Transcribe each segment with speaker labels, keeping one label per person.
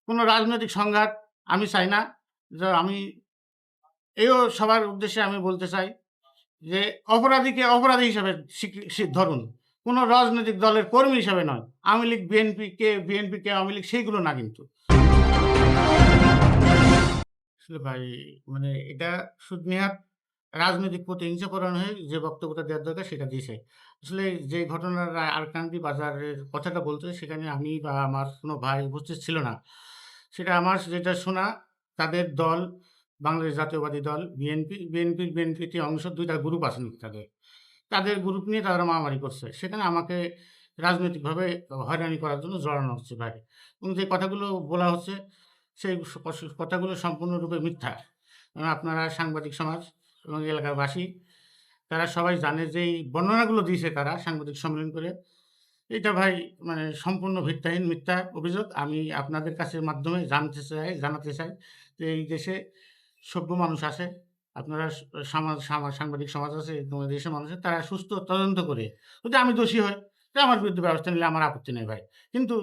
Speaker 1: কোনো রাজনৈতিক সংঘাত আমি চাই না। আমি এও সবার উদ্দেশ্যে আমি বলতে চাই যে অপরাধীকে অপরাধী হিসাবে ধরুন। কোনো রাজনৈতিক দলের কর্মী হিসাবে নয়। আওয়ামী লীগ, বিএনপি কে আওয়ামী লীগ সেইগুলো না কিন্তু। আসলে ভাই মানে এটা নেহাত রাজনৈতিক প্রতিহিংসাপরায়ণ হয়ে যে বক্তব্যটা দেওয়ার দরকার সেটা দিয়েছে। আসলে যে ঘটনার আরকান্দি বাজারের কথাটা বলছে সেখানে আমি বা আমার কোনো ভাই উপস্থিত ছিল না। সেটা আমার যেটা শোনা তাদের দল বাংলাদেশ জাতীয়বাদী দল বিএনপিতে অংশ ২ টা গ্রুপ আছে নাকি তাদের। তাদের গ্রুপ নিয়ে তারা মারামারি করছে। সেখানে আমাকে রাজনৈতিকভাবে হয়রানি করার জন্য জড়ানো হচ্ছে ভাই। এবং যে কথাগুলো বলা হচ্ছে সেই কথাগুলো সম্পূর্ণরূপে মিথ্যা। আপনারা সাংবাদিক সমাজ এবং এলাকাবাসী তারা সবাই জানে যে এই বর্ণনাগুলো দিয়েছে তারা সাংবাদিক সম্মেলন করে। এটা ভাই মানে সম্পূর্ণ ভিত্তিহীন মিথ্যা অভিযোগ। আমি আপনাদের কাছের মাধ্যমে জানাতে চাই যে এই দেশে সভ্য মানুষ আছে। আপনারা সাংবাদিক সমাজ আছে এবং দেশের মানুষ আছে তারা সুস্থ তদন্ত করে যদি আমি দোষী হই তো আমার বিরুদ্ধে ব্যবস্থা নিলে আমার আপত্তি নেই ভাই। কিন্তু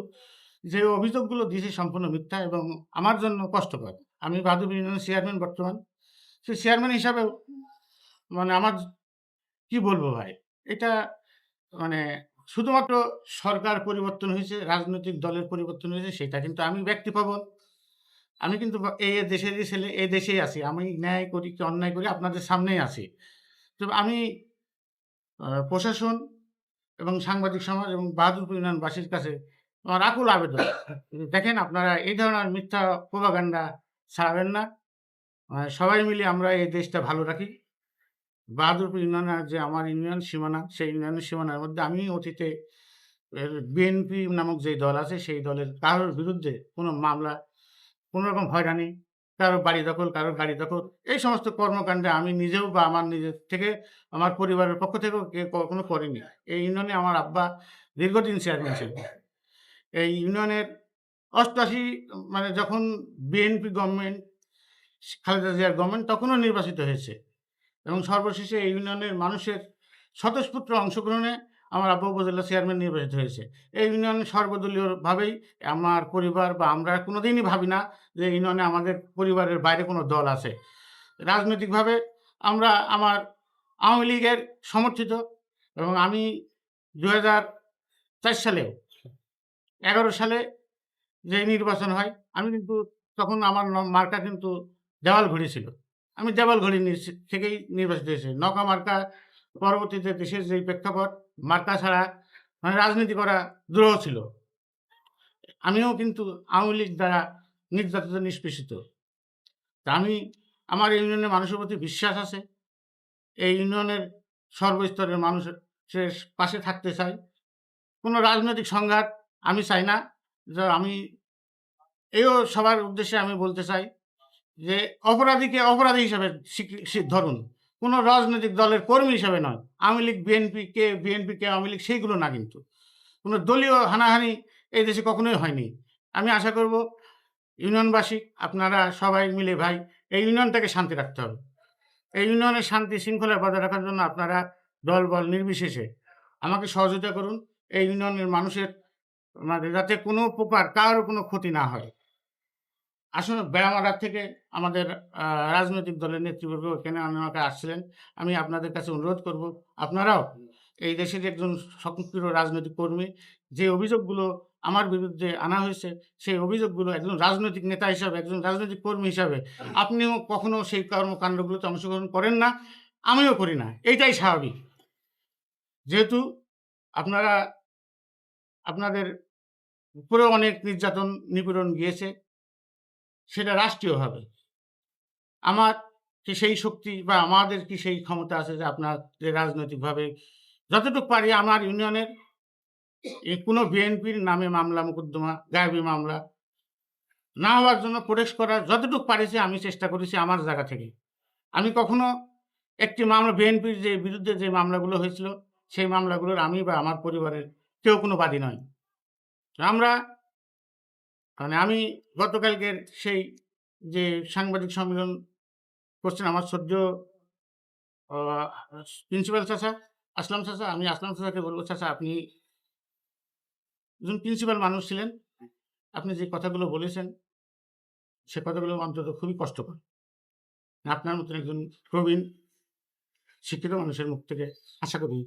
Speaker 1: যে অভিযোগগুলো দিয়েছে সম্পূর্ণ মিথ্যা এবং আমার জন্য কষ্টকর। আমি বাহাদুরপুর ইউনিয়নের চেয়ারম্যান বর্তমান। সেই চেয়ারম্যান হিসাবেও মানে আমার কি বলবো ভাই? এটা মানে শুধুমাত্র সরকার পরিবর্তন হয়েছে, রাজনৈতিক দলের পরিবর্তন হয়েছে সেটা কিন্তু আমি ব্যক্তিপ্রবণ। আমি কিন্তু এই দেশেরই ছেলে, এই দেশেই আছি। আমি ন্যায় করি কি অন্যায় করি আপনাদের সামনেই আছি। তো আমি প্রশাসন এবং সাংবাদিক সমাজ এবং বাহাদুরপুর ইউনিয়নবাসীর কাছে আমার আকুল আবেদন। দেখেন আপনারা এই ধরনের মিথ্যা প্রোপাগান্ডা ছড়াবেন না। সবাই মিলে আমরা এই দেশটা ভালো রাখি। বাহাদুরপুর ইউনিয়নের যে আমার ইউনিয়ন সীমানা, সেই ইউনিয়নের সীমানার মধ্যে আমি অতীতে বিএনপি নামক যে দল আছে, সেই দলের কারোর বিরুদ্ধে কোনো মামলা, কোনো রকম হয়রানি, কারো বাড়ি দখল, কারো গাড়ি দখল, এই সমস্ত কর্মকাণ্ডে আমি নিজেও বা আমার নিজের থেকে আমার পরিবারের পক্ষ থেকেও কখনো করিনি। এই ইউনিয়নে আমার আব্বা দীর্ঘদিন চেয়ারম্যান ছিলেন। এই ইউনিয়নের ৮৮ মানে যখন বিএনপি গভর্নমেন্ট, খালেদা জিয়ার গভর্নমেন্ট তখনও নির্বাচিত হয়েছে। এবং সর্বশেষে এই ইউনিয়নের মানুষের স্বতঃস্ফূর্ত অংশগ্রহণে আমার আব্বা উপজেলা চেয়ারম্যান নির্বাচিত হয়েছে। এই ইউনিয়ন সর্বদলীয়ভাবেই আমার পরিবার বা আমরা কোনোদিনই ভাবি না যে ইউনিয়নে আমাদের পরিবারের বাইরে কোনো দল আছে। রাজনৈতিকভাবে আমরা আমার আওয়ামী লীগের সমর্থিত এবং আমি ২০০৪ সালেও ১১ সালে যে নির্বাচন হয়, আমি কিন্তু তখন আমার মার্কা কিন্তু দেওয়াল ঘড়ি ছিল। আমি দেওয়াল ঘড়ি থেকেই নির্বাচিত হয়েছি। নৌকা মার্কা পরবর্তীতে দেশের যেই প্রেক্ষাপট, মার্কা ছাড়া মানে রাজনীতি করা দুরূহ ছিল। আমিও কিন্তু আওয়ামী লীগ দ্বারা নির্যাতিত, নিষ্পেষিত। তা আমি আমার ইউনিয়নের মানুষের প্রতি বিশ্বাস আছে। এই ইউনিয়নের সর্বস্তরের মানুষের পাশে থাকতে চাই। কোনো রাজনৈতিক সংঘাত আমি চাই না। আমি এও সবার উদ্দেশ্যে আমি বলতে চাই যে অপরাধীকে অপরাধী হিসাবে ধরুন। কোনো রাজনৈতিক দলের কর্মী হিসাবে নয়। আওয়ামী লীগ, বিএনপি কে আওয়ামী লীগ সেইগুলো না কিন্তু। কোনো দলীয় হানাহানি এই দেশে কখনোই হয়নি। আমি আশা করব ইউনিয়নবাসী আপনারা সবাই মিলে ভাই এই ইউনিয়নটাকে শান্তি রাখতে হবে। এই ইউনিয়নের শান্তি শৃঙ্খলা বজায় রাখার জন্য আপনারা দলবল নির্বিশেষে আমাকে সহযোগিতা করুন। এই ইউনিয়নের মানুষের মানে যাতে কোনো প্রকার কারো কোনো ক্ষতি না হয়। আসলে বেড়ামারা থেকে আমাদের আ রাজনৈতিক দলের নেতৃবৃন্দ এখানে আমাকে আসছিলেন। আমি আপনাদের কাছে অনুরোধ করব, আপনারাও এই দেশের একজন সক্রিয় রাজনৈতিক কর্মী, যে অভিযোগগুলো আমার বিরুদ্ধে আনা হয়েছে, সেই অভিযোগগুলো একজন রাজনৈতিক নেতা হিসাবে, একজন রাজনৈতিক কর্মী হিসাবে আপনিও কখনো সেই কর্মকাণ্ডগুলোতে অংশগ্রহণ করেন না, আমিও করি না। এইটাই স্বাভাবিক। যেহেতু আপনারা আপনাদের উপরেও অনেক নির্যাতন, নিপীড়ন গিয়েছে, সেটা রাষ্ট্রীয়ভাবে। আমার কি সেই শক্তি বা আমাদের কি সেই ক্ষমতা আছে যে আপনাদের রাজনৈতিকভাবে যতটুকু পারি আমার ইউনিয়নের কোনো বিএনপির নামে মামলা মোকদ্দমা, গায়েবী মামলা না হওয়ার জন্য প্রোটেক্ট করার যতটুকু পারিছি আমি চেষ্টা করেছি আমার জায়গা থেকে। আমি কখনো একটি মামলা বিএনপির যে বিরুদ্ধে যে মামলাগুলো হয়েছিল, সেই মামলাগুলোর আমি বা আমার পরিবারের কেউ কোনো বাদী নয়। আমরা মানে আমি গতকালকের সেই যে সাংবাদিক সম্মেলন করছেন আমার শ্রদ্ধেয় আ প্রিন্সিপাল চাচা, আসলাম চাচা, আমি আসলাম চাচাকে বলব, "চাচা আপনি একজন প্রিন্সিপাল মানুষ ছিলেন। আপনি যে কথাগুলো বলেছেন সে কথাগুলো অন্তত খুবই কষ্টকর। আপনার মতন একজন প্রবীণ শিক্ষিত মানুষের মুখ থেকে আশা করি